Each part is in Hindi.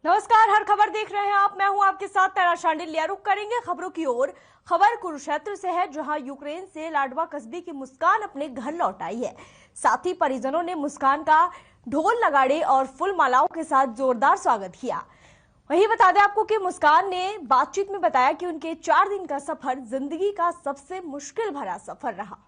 नमस्कार, हर खबर देख रहे हैं आप। मैं हूं आपके साथ तारा शांडिल्य। रुक करेंगे खबरों की ओर। खबर कुरुक्षेत्र से है, जहां यूक्रेन से लाडवा कस्बे की मुस्कान अपने घर लौट आई है। साथ ही परिजनों ने मुस्कान का ढोल नगाड़े और फूल मालाओं के साथ जोरदार स्वागत किया। वहीं बता दें आपको कि मुस्कान ने बातचीत में बताया कि उनके 4 दिन का सफर जिंदगी का सबसे मुश्किल भरा सफर रहा।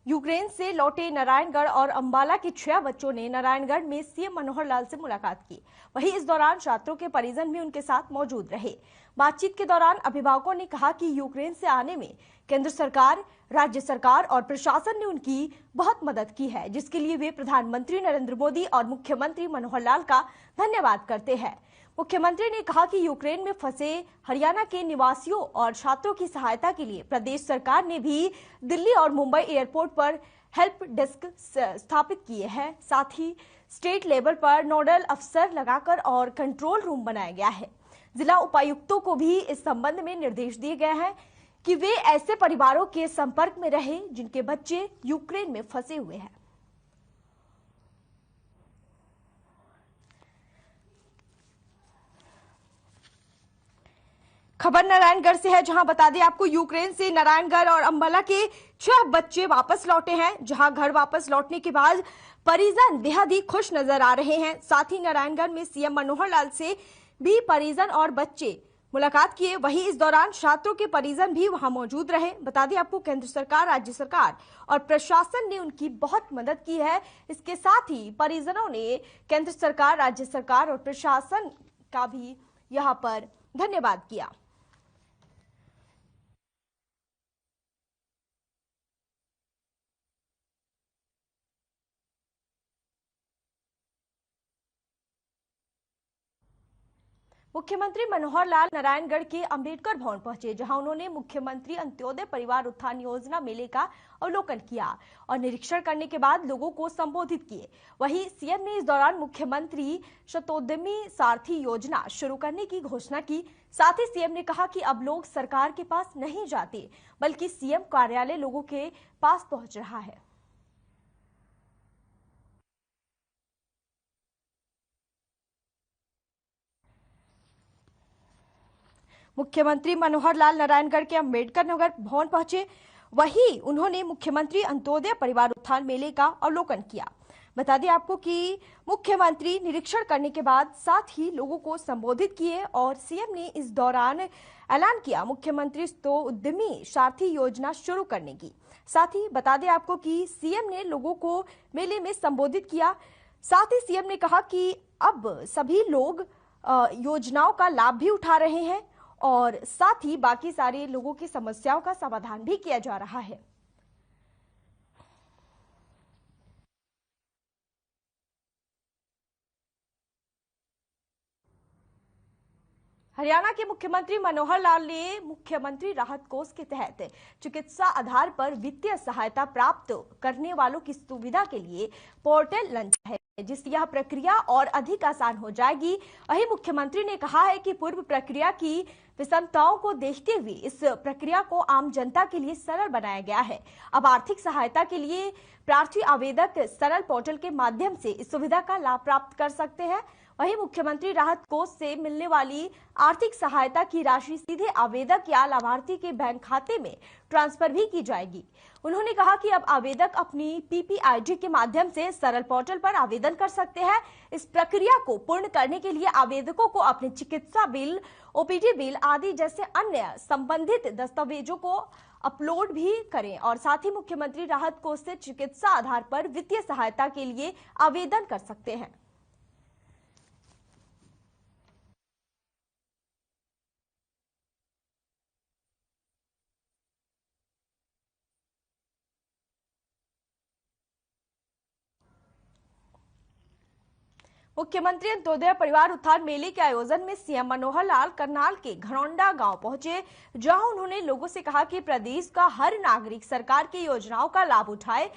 यूक्रेन से लौटे नारायणगढ़ और अंबाला के 6 बच्चों ने नारायणगढ़ में सीएम मनोहर लाल से मुलाकात की। वहीं इस दौरान छात्रों के परिजन भी उनके साथ मौजूद रहे। बातचीत के दौरान अभिभावकों ने कहा कि यूक्रेन से आने में केंद्र सरकार, राज्य सरकार और प्रशासन ने उनकी बहुत मदद की है, जिसके लिए वे प्रधानमंत्री नरेंद्र मोदी और मुख्यमंत्री मनोहर लाल का धन्यवाद करते हैं। मुख्यमंत्री ने कहा कि यूक्रेन में फंसे हरियाणा के निवासियों और छात्रों की सहायता के लिए प्रदेश सरकार ने भी दिल्ली और मुंबई एयरपोर्ट पर हेल्प डेस्क स्थापित किए हैं। साथ ही स्टेट लेवल पर नोडल अफसर लगाकर और कंट्रोल रूम बनाया गया है। जिला उपायुक्तों को भी इस संबंध में निर्देश दिए गए हैं कि वे ऐसे परिवारों के संपर्क में रहें जिनके बच्चे यूक्रेन में फंसे हुए हैं। खबर नारायणगढ़ से है, जहां बता दें आपको यूक्रेन से नारायणगढ़ और अंबाला के 6 बच्चे वापस लौटे हैं। जहां घर वापस लौटने के बाद परिजन बेहद ही खुश नजर आ रहे हैं। साथ ही नारायणगढ़ में सीएम मनोहर लाल से भी परिजन और बच्चे मुलाकात किए। वहीं इस दौरान छात्रों के परिजन भी वहां मौजूद रहे। बता दें आपको केंद्र सरकार, राज्य सरकार और प्रशासन ने उनकी बहुत मदद की है। इसके साथ ही परिजनों ने केंद्र सरकार, राज्य सरकार और प्रशासन का भी यहां पर धन्यवाद किया। मुख्यमंत्री मनोहर लाल नारायणगढ़ के अंबेडकर भवन पहुंचे, जहां उन्होंने मुख्यमंत्री अंत्योदय परिवार उत्थान योजना मेले का अवलोकन किया और निरीक्षण करने के बाद लोगों को संबोधित किए। वहीं सीएम ने इस दौरान मुख्यमंत्री शतोद्यमी सारथी योजना शुरू करने की घोषणा की। साथ ही सीएम ने कहा कि अब लोग सरकार के पास नहीं जाते, बल्कि सीएम कार्यालय लोगों के पास पहुंच रहा है। मुख्यमंत्री मनोहर लाल नारायणगढ़ के अंबेडकर नगर भवन पहुंचे। वहीं उन्होंने मुख्यमंत्री अंत्योदय परिवार उत्थान मेले का अवलोकन किया। बता दें आपको कि मुख्यमंत्री निरीक्षण करने के बाद साथ ही लोगों को संबोधित किए और सीएम ने इस दौरान ऐलान किया मुख्यमंत्री तो उद्यमी सारथी योजना शुरू करने की। साथ ही बता दें आपको कि सीएम ने लोगों को मेले में संबोधित किया। साथ ही सीएम ने कहा कि अब सभी लोग योजनाओं का लाभ भी उठा रहे हैं और साथ ही बाकी सारे लोगों की समस्याओं का समाधान भी किया जा रहा है। हरियाणा के मुख्यमंत्री मनोहर लाल ने मुख्यमंत्री राहत कोष के तहत चिकित्सा आधार पर वित्तीय सहायता प्राप्त करने वालों की सुविधा के लिए पोर्टल लॉन्च है, जिससे यह प्रक्रिया और अधिक आसान हो जाएगी। वहीं मुख्यमंत्री ने कहा है कि पूर्व प्रक्रिया की विषमताओं को देखते हुए इस प्रक्रिया को आम जनता के लिए सरल बनाया गया है। अब आर्थिक सहायता के लिए प्रार्थी आवेदक सरल पोर्टल के माध्यम से इस सुविधा का लाभ प्राप्त कर सकते हैं। वहीं मुख्यमंत्री राहत कोष से मिलने वाली आर्थिक सहायता की राशि सीधे आवेदक या लाभार्थी के बैंक खाते में ट्रांसफर भी की जाएगी। उन्होंने कहा कि अब आवेदक अपनी पीपीआईडी के माध्यम से सरल पोर्टल पर आवेदन कर सकते हैं। इस प्रक्रिया को पूर्ण करने के लिए आवेदकों को अपने चिकित्सा बिल, ओपीडी बिल आदि जैसे अन्य संबंधित दस्तावेजों को अपलोड भी करें और साथ ही मुख्यमंत्री राहत कोष से चिकित्सा आधार पर वित्तीय सहायता के लिए आवेदन कर सकते हैं। मुख्यमंत्री अंत्योदय परिवार उत्थान मेले के आयोजन में सीएम मनोहर लाल करनाल के घरौंडा गांव पहुंचे, जहां उन्होंने लोगों से कहा कि प्रदेश का हर नागरिक सरकार की योजनाओं का लाभ उठाए।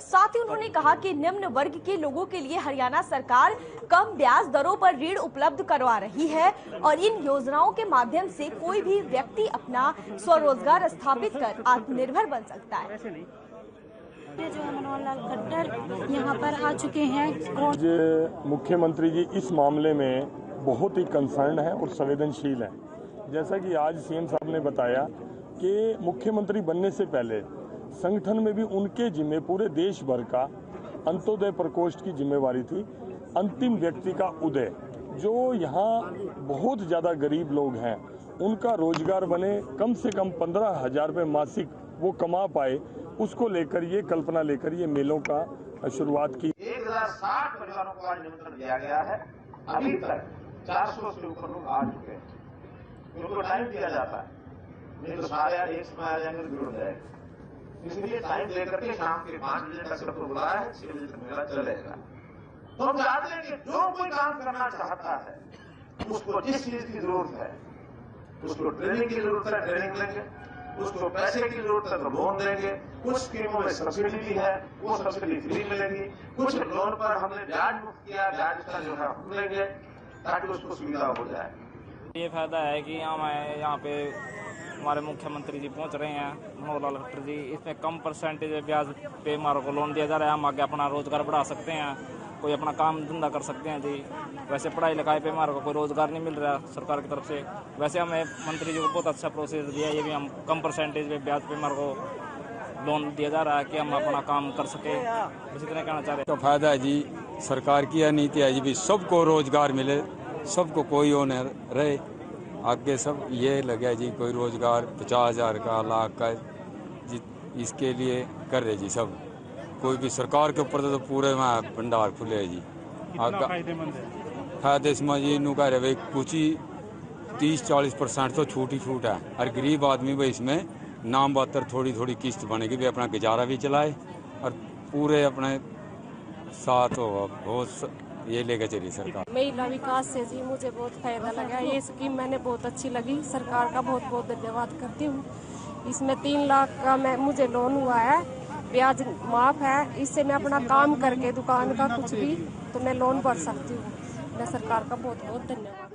साथ ही उन्होंने कहा कि निम्न वर्ग के लोगों के लिए हरियाणा सरकार कम ब्याज दरों पर ऋण उपलब्ध करवा रही है और इन योजनाओं के माध्यम से कोई भी व्यक्ति अपना स्वरोजगार स्थापित कर आत्मनिर्भर बन सकता है। जो मनोहर लाल खट्टर यहाँ पर आ चुके हैं। मुख्यमंत्री जी इस मामले में बहुत ही कंसर्न है और संवेदनशील है। जैसा कि आज सीएम साहब ने बताया कि मुख्यमंत्री बनने से पहले संगठन में भी उनके जिम्मे पूरे देश भर का अंत्योदय प्रकोष्ठ की जिम्मेवारी थी। अंतिम व्यक्ति का उदय, जो यहाँ बहुत ज्यादा गरीब लोग हैं उनका रोजगार बने, कम से कम 15,000 रुपये मासिक वो कमा पाए, उसको लेकर ये कल्पना लेकर ये मेलों का शुरुआत की। 1060 परिवारों को आज निमंत्रण दिया गया है। अभी तक 400 से ऊपर लोग आ चुके हैं। उनको टाइम दिया जाता है, नहीं तो सारे एक समय आ जाएंगे तो जुड़ जाएगा। इसलिए टाइम लेकर के शाम के 5 बजे तक सबको बुलाया है, 6 बजे तक मेला चलेगा। तो हम चाहते हैं कि जो कोई काम करना चाहता है उसको जिस चीज की जरूरत है, उसको ट्रेनिंग की जरूरत है ट्रेनिंग लेंगे, उसको पैसे की जरूरत है तो लोन देंगे। कुछ स्कीमों में सब्सिडी भी है, वो सब्सिडी फ्री मिलेगी। कुछ लोन पर हमने ब्याज मुक्त किया, ब्याज का जो है हम लेंगे ताकि उसको सुविधा हो जाए। ये फायदा है कि यहाँ पे हमारे मुख्यमंत्री जी पहुंच रहे हैं, मनोहर लाल खट्टर जी। इसमें कम परसेंटेज ब्याज पे हमारे को लोन दिया जा रहा है। हम आगे अपना रोजगार बढ़ा सकते हैं, कोई अपना काम धंधा कर सकते हैं जी। वैसे पढ़ाई लिखाई पे हमारे को कोई रोजगार नहीं मिल रहा सरकार की तरफ से। वैसे हमें मंत्री जी को बहुत अच्छा प्रोसेस दिया, ये भी हम कम परसेंटेज पे ब्याज पे हमारे को लोन दिया जा रहा है कि हम अपना काम कर सके। इसी तरह कहना चाह रहे हैं तो फायदा है जी, सरकार की यह नीति है जी भी सबको रोजगार मिले, सबको कोई वो न रहे। आगे सब ये लगे जी कोई रोजगार 50,000 का, लाख का जी, इसके लिए कर रहे जी सब। कोई भी सरकार के ऊपर तो पूरे में भंडार खुले है जी। फायदे इसमें जी नू कह रहे भाई कुछ ही 30-40% तो छूट ही छूट है। और गरीब आदमी भाई इसमें नाम बातर थोड़ी थोड़ी किस्त बनेगी, भी अपना गुजारा भी चलाए और पूरे अपने साथ हो बहुत ये लेकर चली सरकार। महिला विकास से जी मुझे बहुत फायदा लगा। ये स्कीम मैंने बहुत अच्छी लगी, सरकार का बहुत बहुत धन्यवाद करती हूँ। इसमें 3 लाख का मुझे लोन हुआ है, ब्याज माफ है। इससे मैं अपना काम करके दुकान का कुछ भी तो मैं लोन भर सकती हूँ। मैं सरकार का बहुत बहुत धन्यवाद।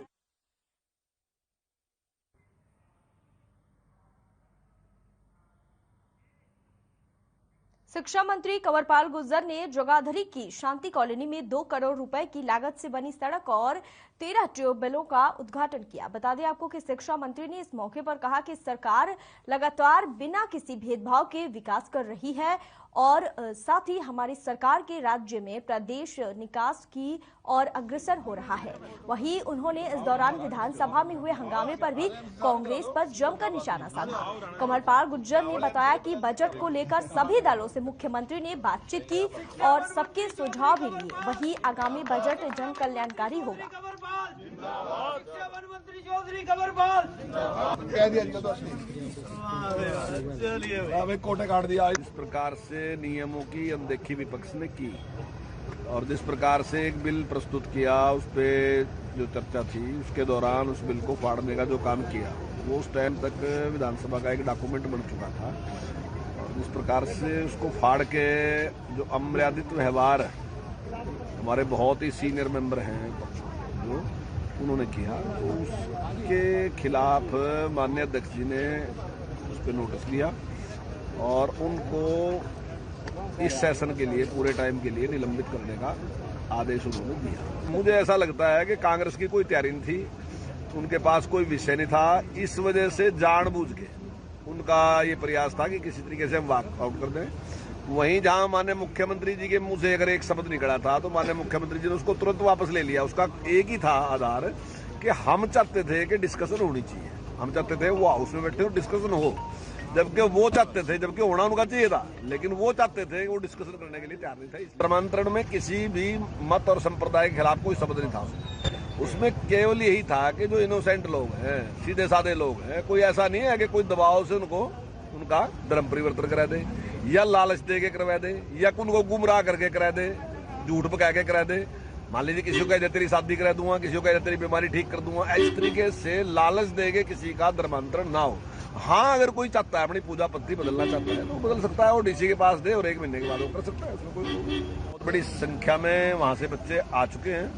शिक्षा मंत्री कंवरपाल गुर्जर ने जगाधरी की शांति कॉलोनी में 2 करोड़ रुपए की लागत से बनी सड़क और 13 ट्यूबवेलों का उद्घाटन किया। बता दें आपको कि शिक्षा मंत्री ने इस मौके पर कहा कि सरकार लगातार बिना किसी भेदभाव के विकास कर रही है और साथ ही हमारी सरकार के राज्य में प्रदेश निकास की और अग्रसर हो रहा है। वहीं उन्होंने इस दौरान विधानसभा में हुए हंगामे पर भी कांग्रेस पर जमकर निशाना साधा। कंवरपाल गुर्जर ने बताया कि बजट को लेकर सभी दलों से मुख्यमंत्री ने बातचीत की और सबके सुझाव भी लिए। वहीं आगामी बजट जन कल्याणकारी होगा। कोटे काट दिया। इस प्रकार से नियमों की अनदेखी विपक्ष ने की और जिस प्रकार से एक बिल प्रस्तुत किया, उस पे जो चर्चा थी उसके दौरान उस बिल को फाड़ने का जो काम किया वो उस टाइम तक विधानसभा का एक डॉक्यूमेंट बन चुका था। और जिस प्रकार से उसको फाड़ के जो अमर्यादित व्यवहार हमारे बहुत ही सीनियर मेंबर हैं जो उन्होंने किया, तो उसके खिलाफ माननीय अध्यक्ष जी ने उस पर नोटिस लिया और उनको इस सेशन के लिए पूरे टाइम के लिए निलंबित करने का आदेश उन्होंने दिया। मुझे ऐसा लगता है कि कांग्रेस की कोई तैयारी नहीं थी, उनके पास कोई विषय नहीं था। इस वजह से जानबूझ के उनका ये प्रयास था कि किसी तरीके से हम वॉकआउट कर दें। वहीं जहां माननीय मुख्यमंत्री जी के मुंह से अगर एक शब्द निकला था तो माननीय मुख्यमंत्री जी ने उसको तुरंत वापस ले लिया। उसका एक ही था आधार कि हम चाहते थे कि डिस्कशन होनी चाहिए, हम चाहते थे वो हाउस में बैठे हो डिस्कशन हो, जबकि वो चाहते थे, जबकि होना उनका चाहिए था, लेकिन वो चाहते थे वो डिस्कशन करने के लिए तैयार नहीं था। प्रमांतरण में किसी भी मत और संप्रदाय के खिलाफ कोई शब्द नहीं था उसमें केवल यही था कि जो इनोसेंट लोग हैं, सीधे साधे लोग हैं, कोई ऐसा नहीं है कि कोई दबाव से उनको उनका धर्म परिवर्तन करा दे या लालच दे के करवा दे या उनको गुमराह करके करा दे, झूठ पका के करा दे। मान लीजिए किसी को कह दे तेरी शादी करा दूंगा, किसी को कह दे तेरी बीमारी ठीक कर दूंगा, इस तरीके से लालच देके किसी का धर्मांतरण ना हो। हाँ, अगर कोई चाहता है अपनी पूजा पद्धति बदलना चाहता है तो बदल सकता है, वो डीसी के पास दे और 1 महीने के बाद वो कर सकता है। उसमें कोई बहुत बड़ी संख्या में वहां से बच्चे आ चुके हैं,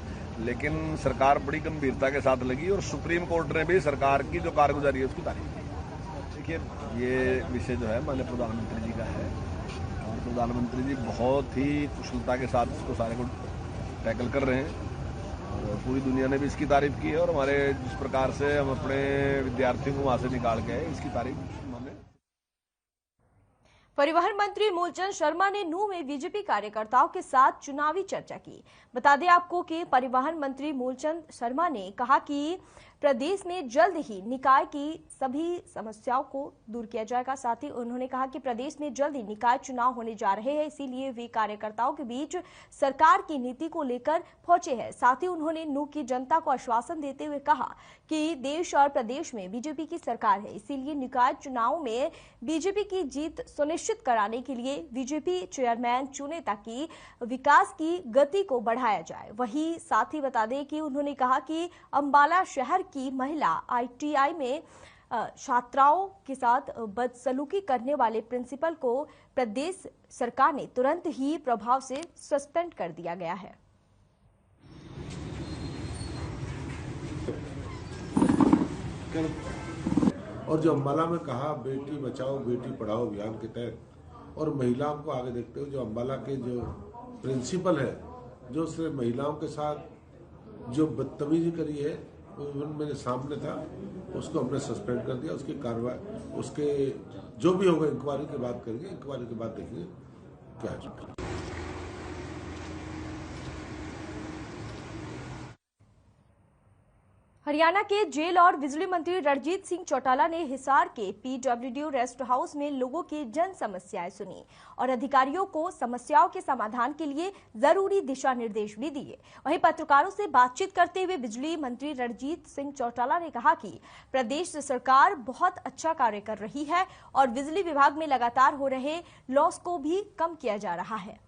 लेकिन सरकार बड़ी गंभीरता के साथ लगी और सुप्रीम कोर्ट ने भी सरकार की जो कारगुजारी है उसकी तारीफ की। देखिए, ये विषय जो है माननीय प्रधानमंत्री जी का है और प्रधानमंत्री जी बहुत ही कुशलता के साथ इसको सारे को टैकल कर रहे हैं और पूरी दुनिया ने भी इसकी तारीफ की है और हमारे जिस प्रकार से हम अपने विद्यार्थियों को वहां से निकाल के आए इसकी तारीफ हमने। परिवहन मंत्री मूलचंद शर्मा ने नूंह में बीजेपी कार्यकर्ताओं के साथ चुनावी चर्चा की। बता दें आपको कि परिवहन मंत्री मूलचंद शर्मा ने कहा कि प्रदेश में जल्द ही निकाय की सभी समस्याओं को दूर किया जाएगा। साथ ही उन्होंने कहा कि प्रदेश में जल्द ही निकाय चुनाव होने जा रहे हैं, इसीलिए वे कार्यकर्ताओं के बीच सरकार की नीति को लेकर पहुंचे हैं। साथ ही उन्होंने नूंह की जनता को आश्वासन देते हुए कहा कि देश और प्रदेश में बीजेपी की सरकार है, इसीलिए निकाय चुनाव में बीजेपी की जीत सुनिश्चित कराने के लिए बीजेपी चेयरमैन चुने ताकि विकास की गति को बढ़ाया जाए। वहीं साथ ही बता दें कि उन्होंने कहा कि अंबाला शहर की महिला ITI में छात्राओं के साथ बदसलूकी करने वाले प्रिंसिपल को प्रदेश सरकार ने तुरंत ही प्रभाव से सस्पेंड कर दिया गया है। और जो अंबाला में कहा बेटी बचाओ बेटी पढ़ाओ अभियान के तहत और महिलाओं को आगे देखते हुए जो अंबाला के जो प्रिंसिपल है जो सिर्फ महिलाओं के साथ जो बदतमीजी करी है मेरे सामने था, उसको हमने सस्पेंड कर दिया। उसकी कार्रवाई उसके जो भी होगा इंक्वायरी की बात करेंगे, इंक्वायरी के बाद देखेंगे क्या है। हरियाणा के जेल और बिजली मंत्री रणजीत सिंह चौटाला ने हिसार के PWD रेस्ट हाउस में लोगों की जन समस्याएं सुनी और अधिकारियों को समस्याओं के समाधान के लिए जरूरी दिशा निर्देश भी दिए। वहीं पत्रकारों से बातचीत करते हुए बिजली मंत्री रणजीत सिंह चौटाला ने कहा कि प्रदेश सरकार बहुत अच्छा कार्य कर रही है और बिजली विभाग में लगातार हो रहे लॉस को भी कम किया जा रहा है।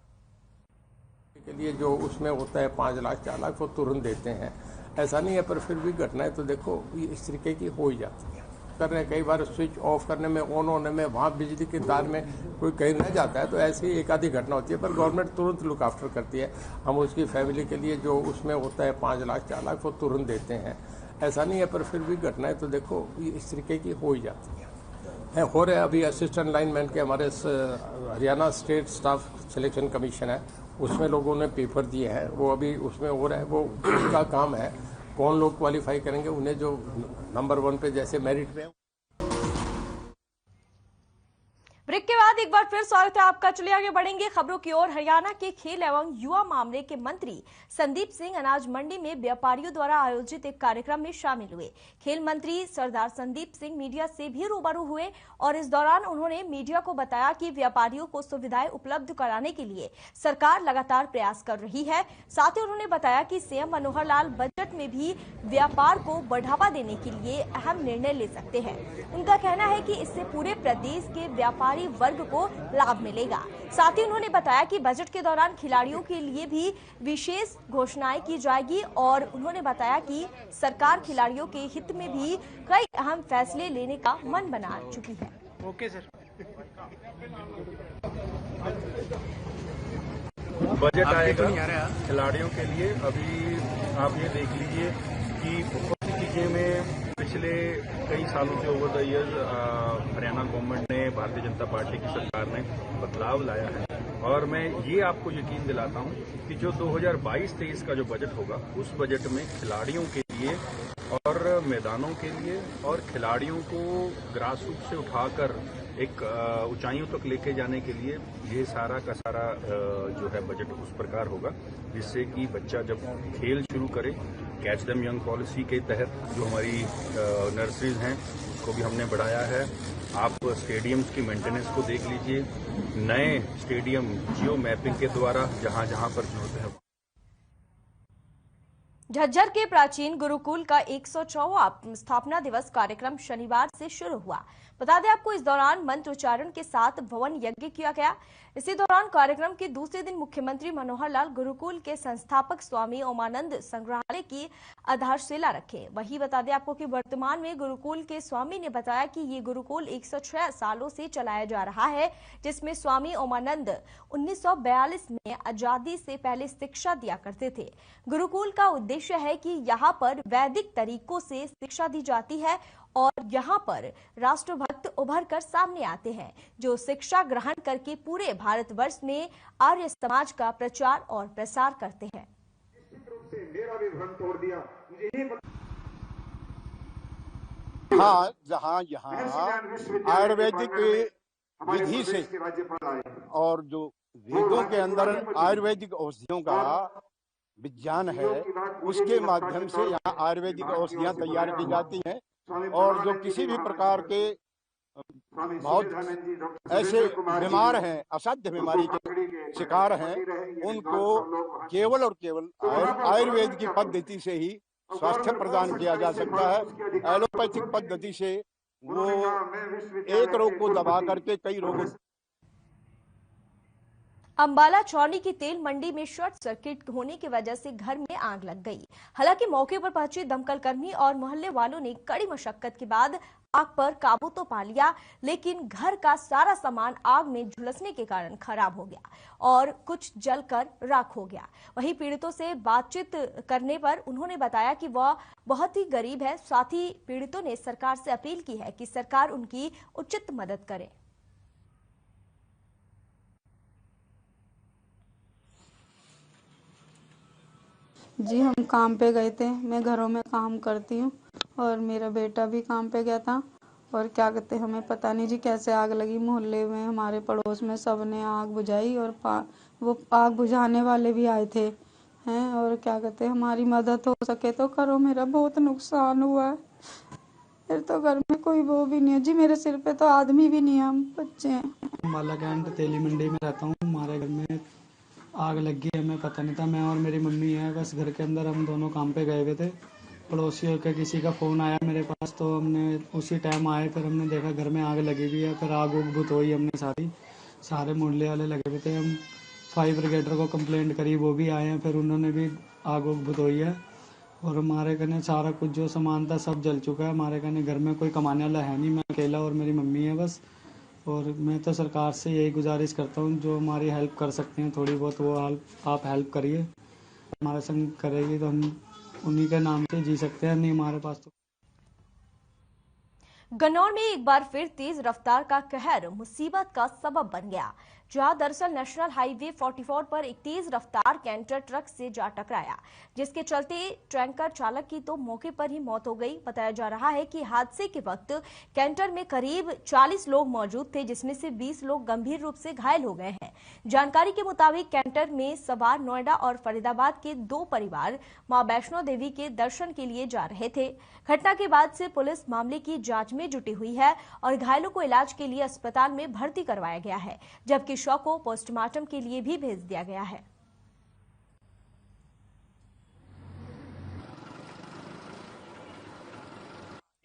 के लिए जो उसमें होता है 5 लाख 4 लाख वो तुरंत देते हैं, ऐसा नहीं है, पर फिर भी घटनाएं तो देखो इस तरीके की हो ही जाती है। कर रहे कई बार स्विच ऑफ करने में ऑन होने में वहाँ बिजली के तार में कोई कहीं रह जाता है तो ऐसी एक आधी घटना होती है, पर गवर्नमेंट तुरंत लुक आफ्टर करती है। हम उसकी फैमिली के लिए जो उसमें होता है 5 लाख 4 लाख वो तुरंत देते हैं, ऐसा नहीं है, पर फिर भी घटनाएं तो देखो इस तरीके की हो ही जाती है। हो रहे अभी असिस्टेंट लाइनमैन के हमारे Haryana state staff selection commission है, उसमें लोगों ने पेपर दिए हैं, वो अभी उसमें हो रहा है, वो उसका काम है। कौन लोग क्वालिफाई करेंगे, उन्हें जो नंबर 1 पे जैसे मेरिट में। ब्रेक के बाद एक बार फिर स्वागत है आपका। चलिए आगे बढ़ेंगे खबरों की ओर। हरियाणा के खेल एवं युवा मामले के मंत्री संदीप सिंह अनाज मंडी में व्यापारियों द्वारा आयोजित एक कार्यक्रम में शामिल हुए। खेल मंत्री सरदार संदीप सिंह मीडिया से भी रूबरू हुए और इस दौरान उन्होंने मीडिया को बताया कि व्यापारियों को सुविधाएं उपलब्ध कराने के लिए सरकार लगातार प्रयास कर रही है। साथ ही उन्होंने बताया कि सीएम मनोहर लाल बजट में भी व्यापार को बढ़ावा देने के लिए अहम निर्णय ले सकते हैं। उनका कहना है कि इससे पूरे प्रदेश के व्यापारी वर्ग को लाभ मिलेगा। साथ ही उन्होंने बताया कि बजट के दौरान खिलाड़ियों के लिए भी विशेष घोषणाएं की जाएगी और उन्होंने बताया कि सरकार खिलाड़ियों के हित में भी कई अहम फैसले लेने का मन बना चुकी है। Okay sir. बजट आएगा खिलाड़ियों के लिए। अभी आप ये देख लीजिए कि बहुत सी चीजें में पिछले कई सालों से over the years Haryana government ने, भारतीय जनता पार्टी की सरकार ने बदलाव लाया है और मैं ये आपको यकीन दिलाता हूँ कि जो 2022-23 का जो बजट होगा उस बजट में खिलाड़ियों के लिए और मैदानों के लिए और खिलाड़ियों को ग्रास रूट से उठाकर एक ऊंचाइयों तक लेके जाने के लिए ये सारा का सारा जो है बजट उस प्रकार होगा जिससे कि बच्चा जब खेल शुरू करे, कैच देम यंग पॉलिसी के तहत जो हमारी नर्सरीज हैं उसको भी हमने बढ़ाया है। आप स्टेडियम्स की मेंटेनेंस को देख लीजिए, नए स्टेडियम जियो मैपिंग के द्वारा जहां जहां पर जरूरत है। झज्जर के प्राचीन गुरुकुल का 104वां स्थापना दिवस कार्यक्रम शनिवार से शुरू हुआ। बता दें आपको, इस दौरान मंत्रोच्चारण के साथ भवन यज्ञ किया गया। इसी दौरान कार्यक्रम के दूसरे दिन मुख्यमंत्री मनोहर लाल गुरुकुल के संस्थापक स्वामी ओमानंद संग्रहालय की आधारशिला रखे। वहीं बता दें आपको कि वर्तमान में गुरुकुल के स्वामी ने बताया कि ये गुरुकुल 106 सालों से चलाया जा रहा है, जिसमें स्वामी ओमानंद 1942 में आजादी से पहले शिक्षा दिया करते थे। गुरुकुल का उद्देश्य है कि यहाँ पर वैदिक तरीकों से शिक्षा दी जाती है और यहाँ पर राष्ट्रभक्त उभर कर सामने आते हैं, जो शिक्षा ग्रहण करके पूरे भारतवर्ष में आर्य समाज का प्रचार और प्रसार करते हैं। हाँ, जहाँ यहाँ आयुर्वेदिक विधि से और जो वेदों के अंदर आयुर्वेदिक औषधियों का विज्ञान है, उसके माध्यम से यहाँ आयुर्वेदिक औषधियाँ तैयार की जाती हैं और जो किसी भी प्रकार के बहुत ऐसे बीमार हैं, असाध्य बीमारी के शिकार हैं, उनको केवल और केवल आयुर्वेद की पद्धति से ही स्वास्थ्य प्रदान किया जा सकता है। एलोपैथिक पद्धति से वो एक रोग को दबा करके कई रोगों। अंबाला छावनी की तेल मंडी में शॉर्ट सर्किट होने की वजह से घर में आग लग गई। हालांकि मौके पर पहुंचे दमकल कर्मी और मोहल्ले वालों ने कड़ी मशक्कत के बाद आग पर काबू तो पा लिया, लेकिन घर का सारा सामान आग में झुलसने के कारण खराब हो गया और कुछ जलकर राख हो गया। वहीं पीड़ितों से बातचीत करने पर उन्होंने बताया कि वह बहुत ही गरीब है। साथ ही पीड़ितों ने सरकार से अपील की है कि सरकार उनकी उचित मदद करे। जी, हम काम पे गए थे। मैं घरों में काम करती हूँ और मेरा बेटा भी काम पे गया था और क्या कहते हैं, हमें पता नहीं जी कैसे आग लगी। मोहल्ले में हमारे पड़ोस में सब ने आग बुझाई और वो आग बुझाने वाले भी आए थे हैं। और क्या कहते हैं, हमारी मदद हो सके तो करो, मेरा बहुत नुकसान हुआ है। फिर तो घर में कोई वो भी नहीं है जी, मेरे सिर पे तो आदमी भी नहीं है, हम बच्चे हैं। अंबाला कैंट तेली मंडी में रहता हूँ। हमारे घर में आग लग गई, हमें पता नहीं था। मैं और मेरी मम्मी है बस घर के अंदर, हम दोनों काम पे गए हुए थे। पड़ोसियों के किसी का फ़ोन आया मेरे पास, तो हमने उसी टाइम आए। फिर हमने देखा घर में आग लगी हुई है। फिर आग उग बुत हुई, हमने सारे मोहल्ले वाले लगे हुए थे। हम फायर ब्रिगेडर को कंप्लेंट करी, वो भी आए हैं। फिर उन्होंने भी आग उग बुत हुई है और हमारे कने सारा कुछ जो सामान था सब जल चुका है। हमारे कने घर में कोई कमाने वाला है नहीं, मैं अकेला और मेरी मम्मी है बस। और मैं तो सरकार से यही गुजारिश करता हूँ, जो हमारी हेल्प कर सकते हैं थोड़ी बहुत, वो आप हेल्प करिए। हमारे संग करेगी तो हम उन्हीं के नाम से जी सकते हैं, नहीं हमारे पास तो। गन्नौर में एक बार फिर तेज रफ्तार का कहर मुसीबत का सबब बन गया, जहां दरअसल नेशनल हाईवे 44 पर एक तेज रफ्तार कैंटर ट्रक से जा टकराया, जिसके चलते टैंकर चालक की तो मौके पर ही मौत हो गई। बताया जा रहा है कि हादसे के वक्त कैंटर में करीब 40 लोग मौजूद थे, जिसमें से 20 लोग गंभीर रूप से घायल हो गए हैं। जानकारी के मुताबिक कैंटर में सवार नोएडा और फरीदाबाद के 2 परिवार मां वैष्णो देवी के दर्शन के लिए जा रहे थे। घटना के बाद से पुलिस मामले की जांच में जुटी हुई है और घायलों को इलाज के लिए अस्पताल में भर्ती करवाया गया है, जबकि शव को पोस्टमार्टम के लिए भी भेज दिया गया है।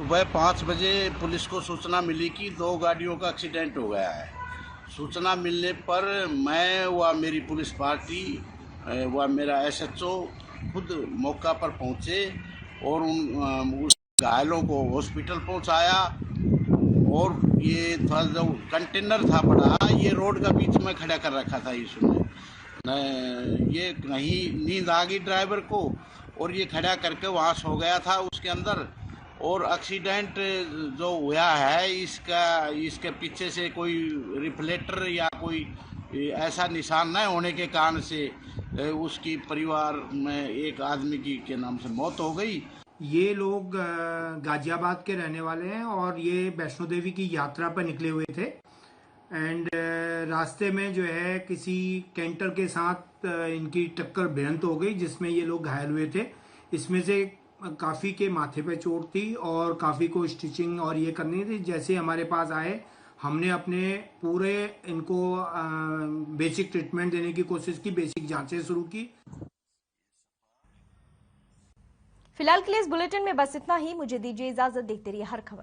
सुबह 5 बजे पुलिस को सूचना मिली कि 2 गाड़ियों का एक्सीडेंट हो गया है। सूचना मिलने पर मैं व मेरी पुलिस पार्टी व मेरा SHO खुद मौका पर पहुंचे और उस घायलों को हॉस्पिटल पहुंचाया। और ये थोड़ा जो कंटेनर था बड़ा, ये रोड का बीच में खड़ा कर रखा था इसने। ये कहीं नींद आ गई ड्राइवर को और ये खड़ा करके वहाँ सो गया था उसके अंदर। और एक्सीडेंट जो हुआ है इसके पीछे से कोई रिफ्लेक्टर या कोई ऐसा निशान न होने के कारण से उसकी परिवार में एक आदमी की के नाम से मौत हो गई। ये लोग गाजियाबाद के रहने वाले हैं और ये वैष्णो देवी की यात्रा पर निकले हुए थे। एंड रास्ते में जो है किसी कैंटर के साथ इनकी टक्कर भिड़ंत हो गई, जिसमें ये लोग घायल हुए थे। इसमें से काफ़ी के माथे पे चोट थी और काफ़ी को स्टिचिंग और ये करनी थी। जैसे हमारे पास आए, हमने अपने पूरे इनको बेसिक ट्रीटमेंट देने की कोशिश की, बेसिक जांचें शुरू की। फिलहाल के लिए इस बुलेटिन में बस इतना ही। मुझे दीजिए इजाजत। देखते रहिए हर खबर।